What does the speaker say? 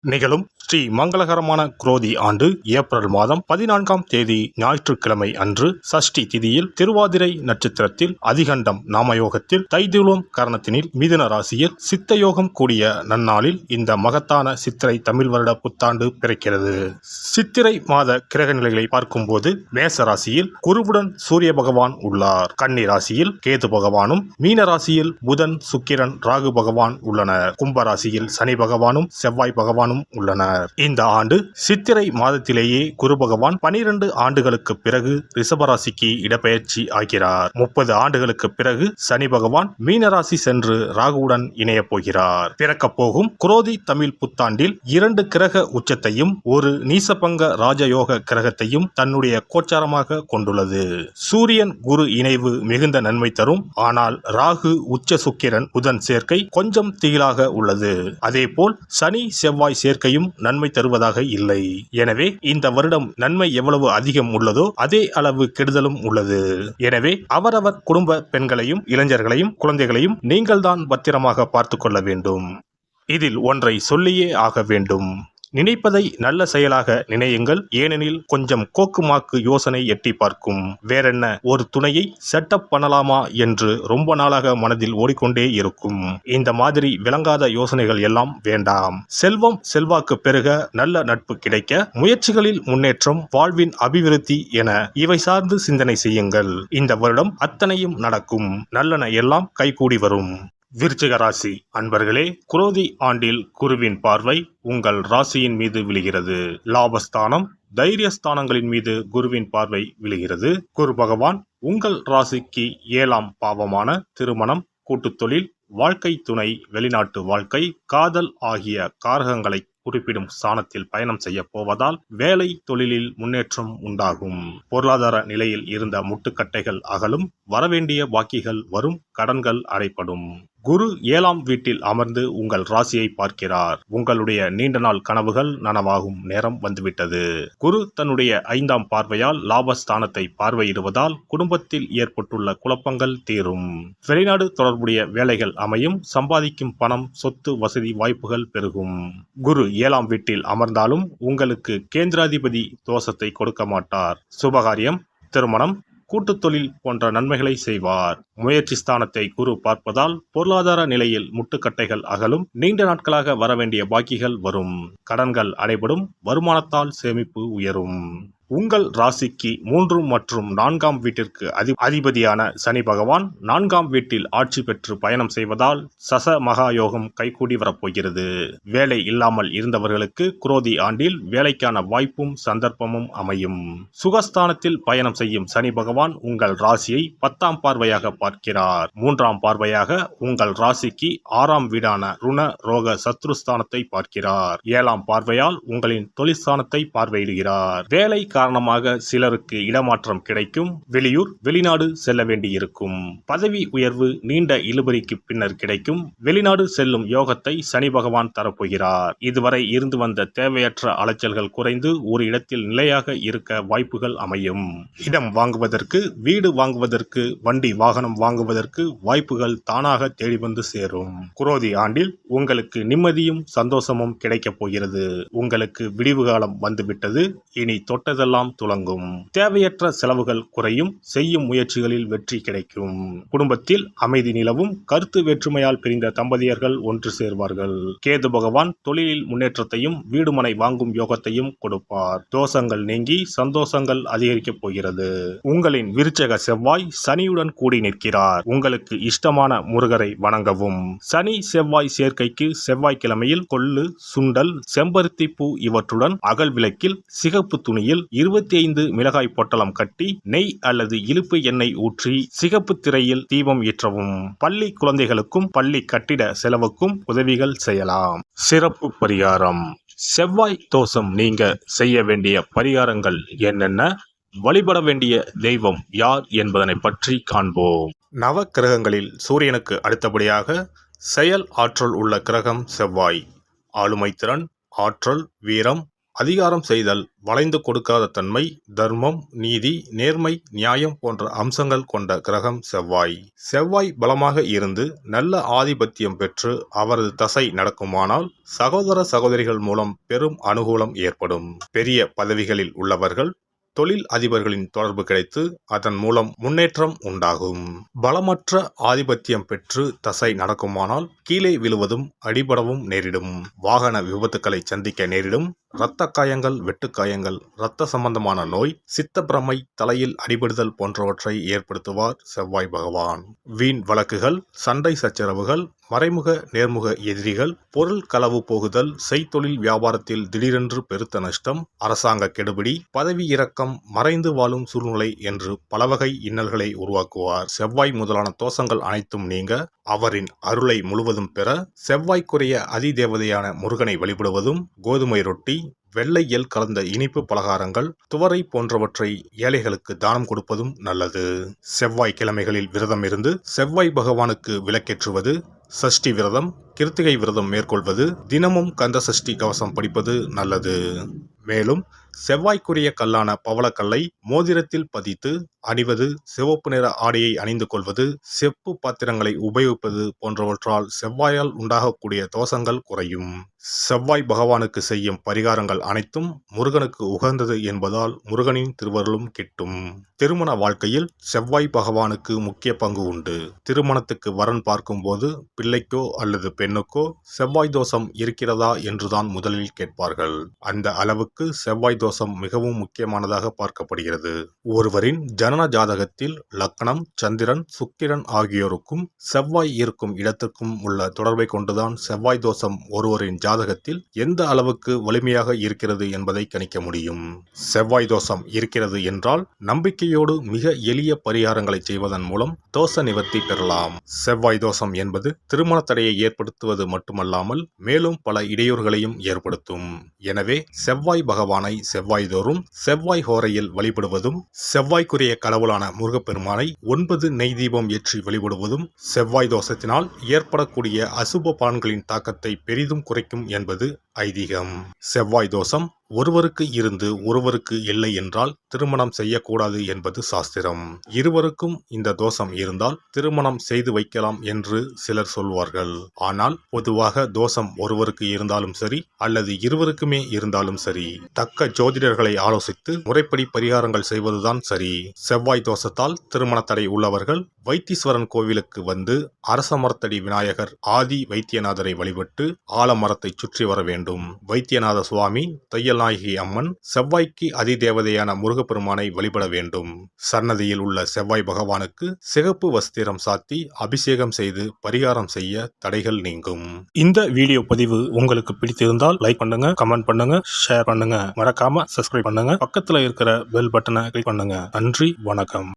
நிகழும் ஸ்ரீ மங்களகரமான குரோதி ஆண்டு ஏப்ரல் மாதம் 14ஆம் தேதி ஞாயிற்றுக்கிழமை அன்று சஷ்டி திதியில் திருவாதிரை நட்சத்திரத்தில் அதிகண்டம் நாமயோகத்தில் தைதுளம் கரணத்தினில் மிதுன ராசியில் சித்தயோகம் கூடிய நன்னாளில் இந்த மகத்தான சித்திரை தமிழ் வருட புத்தாண்டு பிறக்கிறது. சித்திரை மாத கிரக நிலைகளை பார்க்கும்போது மேச ராசியில் குருவுடன் சூரிய பகவான் உள்ளார். கன்னி ராசியில் கேது பகவானும், மீன ராசியில் புதன், சுக்கிரன், ராகு பகவான் உள்ளனர். கும்பராசியில் சனி பகவானும் செவ்வாய் பகவானும் உள்ளனர். இந்த ஆண்டு சித்திரை மாதத்திலேயே குரு பகவான் 12 ஆண்டுகளுக்கு பிறகு ரிஷபராசிக்கு இடப்பெயர்ச்சி ஆகிறார். 30 ஆண்டுகளுக்கு பிறகு சனி பகவான் மீனராசி சென்று ராகுவுடன் இணைய போகிறார். பிறக்க போகும் குரோதி தமிழ் புத்தாண்டில் 2 கிரக உச்சத்தையும் ஒரு நீசபங்க ராஜயோக கிரகத்தையும் தன்னுடைய கோச்சாரமாக கொண்டுள்ளது. சூரியன் குரு இணைவு மிகுந்த நன்மை தரும். ஆனால் ராகு, உச்ச சுக்கிரன், புதன் சேர்க்கை கொஞ்சம் திகிலாக உள்ளது. அதேபோல் சனி செவ்வாய் சேர்க்கையும் நன்மை தருவதாக இல்லை. எனவே இந்த வருடம் நன்மை எவ்வளவு அதிகம் உள்ளதோ அதே அளவு கெடுதலும் உள்ளது. எனவே அவரவர் குடும்ப பெண்களையும், இளைஞர்களையும், குழந்தைகளையும் நீங்கள் தான் பத்திரமாக பார்த்துக் கொள்ள வேண்டும். இதில் ஒன்றை சொல்லியே ஆக வேண்டும். நினைப்பதை நல்ல செயலாக நினையுங்கள். ஏனெனில் கொஞ்சம் கோக்குமாக்கு யோசனை எட்டி பார்க்கும். வேறென்ன, ஒரு துணையை செட்டப் பண்ணலாமா என்று ரொம்ப நாளாக மனதில் ஓடிக்கொண்டே இருக்கும். இந்த மாதிரி விளங்காத யோசனைகள் எல்லாம் வேண்டாம். செல்வம் செல்வாக்கு பெருக, நல்ல நட்பு கிடைக்க, முயற்சிகளில் முன்னேற்றம், வாழ்வின் அபிவிருத்தி என இவை சார்ந்து சிந்தனை செய்யுங்கள். இந்த வருடம் அத்தனையும் நடக்கும். நல்லன எல்லாம் கைகூடி வரும். விருச்சிக ராசி அன்பர்களே, குரோதி ஆண்டில் குருவின் பார்வை உங்கள் ராசியின் மீது விழுகிறது. லாபஸ்தானம், தைரியஸ்தானங்களின் மீது குருவின் பார்வை விழுகிறது. குரு பகவான் உங்கள் ராசிக்கு 7ஆம் பாவமான திருமணம், கூட்டுத் தொழில், வாழ்க்கை துணை, வெளிநாட்டு வாழ்க்கை, காதல் ஆகிய காரகங்களை குறிப்பிடும் ஸ்தானத்தில் பயணம் செய்ய போவதால் வேலை தொழிலில் முன்னேற்றம் உண்டாகும். பொருளாதார நிலையில் இருந்த முட்டுக்கட்டைகள் அகலும். வரவேண்டிய பாக்கிகள் வரும். கடன்கள் அடைப்படும். குரு 7ஆம் வீட்டில் அமர்ந்து உங்கள் ராசியை பார்க்கிறார். உங்களுடைய நீண்ட நாள் கனவுகள் நனவாகும் நேரம் வந்துவிட்டது. குரு தன்னுடைய 5ஆம் பார்வையால் லாபஸ்தானத்தை பார்வையிடுவதால் குடும்பத்தில் ஏற்பட்டுள்ள குழப்பங்கள் தீரும். வெளிநாடு தொடர்புடைய வேலைகள் அமையும். சம்பாதிக்கும் பணம், சொத்து, வசதி வாய்ப்புகள் பெருகும். குரு 7ஆம் வீட்டில் அமர்ந்தாலும் உங்களுக்கு கேந்திராதிபதி தோஷத்தை கொடுக்க மாட்டார். சுபகாரியம், திருமணம், கூட்டுத் தொழில் போன்ற நன்மைகளை செய்வார். முயற்சி ஸ்தானத்தை குரு பார்ப்பதால் பொருளாதார நிலையில் முட்டுக்கட்டைகள் அகலும். நீண்ட நாட்களாக வரவேண்டிய பாக்கிகள் வரும். கடன்கள் அடைபடும். வருமானத்தால் சேமிப்பு உயரும். உங்கள் ராசிக்கு 3 மற்றும் 4ஆம் வீட்டிற்கு அதிபதியான சனி பகவான் 4ஆம் வீட்டில் ஆட்சி பெற்று பயணம் செய்வதால் சச மகா யோகம் கைகூடி வரப்போகிறது. வேலை இல்லாமல் இருந்தவர்களுக்கு குரோதி ஆண்டில் வேலைக்கான வாய்ப்பும் சந்தர்ப்பமும் அமையும். சுகஸ்தானத்தில் பயணம் செய்யும் சனி பகவான் உங்கள் ராசியை 10ஆம் பார்வையாக பார்க்கிறார். 3ஆம் பார்வையாக உங்கள் ராசிக்கு 6ஆம் வீடான ருண ரோக சத்ருஸ்தானத்தை பார்க்கிறார். 7ஆம் பார்வையால் உங்களின் தொழிற்ஸ்தானத்தை பார்வையிடுகிறார். வேலை காரணமாக சிலருக்கு இடமாற்றம் கிடைக்கும். வெளியூர், வெளிநாடு செல்ல வேண்டியிருக்கும். பதவி உயர்வு நீண்ட இழுபறிக்கு பின்னர் கிடைக்கும். வெளிநாடு செல்லும் யோகத்தை சனி பகவான் தரப்போகிறார். இதுவரை இருந்து வந்த தேவையற்ற அலைச்சல்கள் குறைந்து ஒரு இடத்தில் நிலையாக இருக்க வாய்ப்புகள் அமையும். இடம் வாங்குவதற்கு, வீடு வாங்குவதற்கு, வண்டி வாகனம் வாங்குவதற்கு வாய்ப்புகள் தானாக தேடி வந்து சேரும். குரோதி ஆண்டில் உங்களுக்கு நிம்மதியும் சந்தோஷமும் கிடைக்கப் போகிறது. உங்களுக்கு விடிவு காலம் வந்துவிட்டது. இனி தொட்டதெல்லாம் துலங்கும். தேவையற்ற செலவுகள் குறையும். செய்யும் முயற்சிகளில் வெற்றி கிடைக்கும். குடும்பத்தில் அமைதி நிலவும். கருத்து வேற்றுமையால் பிரிந்த தம்பதியர்கள் ஒன்று சேர்வார்கள். கேது பகவான் தொழிலில் முன்னேற்றத்தையும் வீடுமனை வாங்கும் யோகத்தையும் கொடுப்பார். தோஷங்கள் நீங்கி சந்தோஷங்கள் அதிகரிக்கப் போகிறது. உங்களின் விருச்சக செவ்வாய் சனியுடன் கூடி நிற்கிறார். உங்களுக்கு இஷ்டமான முருகரை வணங்கவும். சனி செவ்வாய் சேர்க்கைக்கு செவ்வாய்க்கிழமையில் கொள்ளு, சுண்டல், செம்பருத்தி பூ இவற்றுடன் அகல் விளக்கில் சிகப்பு துணியில் 25 மிளகாய் பொட்டலம் கட்டி நெய் அல்லது இலுப்பு எண்ணெய் ஊற்றி சிகப்பு திரையில் தீபம் ஏற்றவும். பள்ளி குழந்தைகளுக்கும் பள்ளி கட்டிட செலவுக்கும் உதவிகள் செய்யலாம். சிறப்பு பரிகாரம். செவ்வாய் தோஷம் நீங்க செய்ய வேண்டிய பரிகாரங்கள் என்னென்ன, வழிபட வேண்டிய தெய்வம் யார் என்பதனை பற்றி காண்போம். நவ கிரகங்களில் சூரியனுக்கு அடுத்தபடியாக செயல் ஆற்றல் உள்ள கிரகம் செவ்வாய். ஆளுமை திறன், ஆற்றல், வீரம், அதிகாரம் செய்தல், வளைந்து கொடுக்காத தன்மை, தர்மம், நீதி, நேர்மை, நியாயம் போன்ற அம்சங்கள் கொண்ட கிரகம் செவ்வாய். செவ்வாய் பலமாக இருந்து நல்ல ஆதிபத்தியம் பெற்று அவரது தசை நடக்குமானால் சகோதர சகோதரிகள் மூலம் பெரும் அனுகூலம் ஏற்படும். பெரிய பதவிகளில் உள்ளவர்கள், தொழில் அதிபர்களின் தொடர்பு கிடைத்து அதன் மூலம் முன்னேற்றம் உண்டாகும். பலமற்ற ஆதிபத்தியம் பெற்று தசை நடக்குமானால் கீழே விழுவதும் அடிபடவும் நேரிடும். வாகன விபத்துக்களை சந்திக்க நேரிடும். இரத்த காயங்கள், வெட்டுக்காயங்கள், இரத்த சம்பந்தமான நோய், சித்தப்பிரமை, தலையில் அடிபடுதல் போன்றவற்றை ஏற்படுத்துவார் செவ்வாய் பகவான். வீண் வழக்குகள், சண்டை சச்சரவுகள், மறைமுக நேர்முக எதிரிகள், பொருள் களவு போகுதல், செய்தொழில் வியாபாரத்தில் திடீரென்று பெருத்த நஷ்டம், அரசாங்க கெடுபிடி, பதவி இறக்கம், மறைந்து வாழும் சூழ்நிலை என்று பலவகை இன்னல்களை உருவாக்குவார். செவ்வாய் முதலான தோஷங்கள் அனைத்தும் நீங்க அவரின் அருளை முழுவதும் பெற செவ்வாய்க்குரிய அதிதேவதையான முருகனை வழிபடுவதும், கோதுமை ரொட்டி, வெள்ளை எள் கலந்த இனிப்பு பலகாரங்கள், துவரை போன்றவற்றை ஏழைகளுக்கு தானம் கொடுப்பதும் நல்லது. செவ்வாய் கிழமைகளில் விரதம் இருந்து செவ்வாய் பகவானுக்கு விளக்கேற்றுவது, சஷ்டி விரதம், கிருத்திகை விரதம் மேற்கொள்வது, தினமும் கந்த சஷ்டி கவசம் படிப்பது நல்லது. மேலும் செவ்வாய்க்குரிய கல்லான பவளக்கல்லை மோதிரத்தில் பதித்து அணிவது, சிவப்பு நிற ஆடையை அணிந்து கொள்வது, செப்பு பாத்திரங்களை உபயோகிப்பது போன்றவற்றால் செவ்வாயால் உண்டாகக்கூடிய தோஷங்கள் குறையும். செவ்வாய் பகவானுக்கு செய்யும் பரிகாரங்கள் அனைத்தும் முருகனுக்கு உகந்தது என்பதால் முருகனின் திருவருளும் கிட்டும். திருமண வாழ்க்கையில் செவ்வாய் பகவானுக்கு முக்கிய பங்கு உண்டு. திருமணத்துக்கு வரன் பார்க்கும்போது பிள்ளைக்கோ அல்லது பெண்ணுக்கோ செவ்வாய் தோஷம் இருக்கிறதா என்றுதான் முதலில் கேட்பார்கள். அந்த அளவுக்கு செவ்வாய் தோஷம் மிகவும் முக்கியமானதாக பார்க்கப்படுகிறது. ஒருவரின் ஜனன ஜாதகத்தில் லக்னம், சந்திரன், சுக்கிரன் ஆகியோருக்கும் செவ்வாய் இருக்கும் இடத்துக்கும் உள்ள தொடர்பை கொண்டுதான் செவ்வாய் தோஷம் ஒருவரின் ஜாதகத்தில் எந்த அளவுக்கு வலிமையாக இருக்கிறது என்பதை கணிக்க முடியும். செவ்வாய் தோஷம் இருக்கிறது என்றால் நம்பிக்கையோடு மிக எளிய பரிகாரங்களை செய்வதன் மூலம் தோஷ நிவர்த்தி பெறலாம். செவ்வாய் தோஷம் என்பது திருமண தடையை ஏற்படுத்துவது மட்டுமல்லாமல் மேலும் பல இடையூறுகளையும் ஏற்படுத்தும். எனவே செவ்வாய் பகவானை செவ்வாய் தோறும் செவ்வாய் ஹோரையில் வழிபடுவதும், செவ்வாய்க்குரிய கடவுளான முருகப்பெருமானை 9 நெய் தீபம் ஏற்றி வழிபடுவதும் செவ்வாய் தோஷத்தினால் ஏற்படக்கூடிய அசுப பலன்களின் தாக்கத்தை பெரிதும் குறைக்கும் என்பது ஐதீகம். செவ்வாய் தோஷம் ஒருவருக்கு இருந்து ஒருவருக்கு இல்லை என்றால் திருமணம் செய்யக்கூடாது என்பது சாஸ்திரம். இருவருக்கும் இந்த தோஷம் இருந்தால் திருமணம் செய்து வைக்கலாம் என்று சிலர் சொல்வார்கள். ஆனால் பொதுவாக தோஷம் ஒருவருக்கு இருந்தாலும் சரி அல்லது இருவருக்குமே இருந்தாலும் சரி, தக்க ஜோதிடர்களை ஆலோசித்து முறைப்படி பரிகாரங்கள் செய்வதுதான் சரி. செவ்வாய் தோஷத்தால் திருமண தடை உள்ளவர்கள் வைத்தீஸ்வரன் கோவிலுக்கு வந்து அரசமரத்தடி விநாயகர், ஆதி வைத்தியநாதரை வழிபட்டு ஆலமரத்தை சுற்றி வர வேண்டும். வைத்தியநாத சுவாமி, தையல்நாயகி அம்மன், செவ்வாய்க்கு அதிதேவதையான முருகப்பெருமானை வழிபட வேண்டும். சன்னதியில் உள்ள செவ்வாய் பகவானுக்கு சிகப்பு வஸ்திரம் சாத்தி அபிஷேகம் செய்து பரிகாரம் செய்ய தடைகள் நீங்கும். இந்த வீடியோ பதிவு உங்களுக்கு பிடித்திருந்தால் லைக் பண்ணுங்க, கமெண்ட் பண்ணுங்க, ஷேர் பண்ணுங்க, மறக்காம சப்ஸ்கிரைப் பண்ணுங்க, பக்கத்துல இருக்கிற பெல் பட்டனை கிளிக் பண்ணுங்க. நன்றி, வணக்கம்.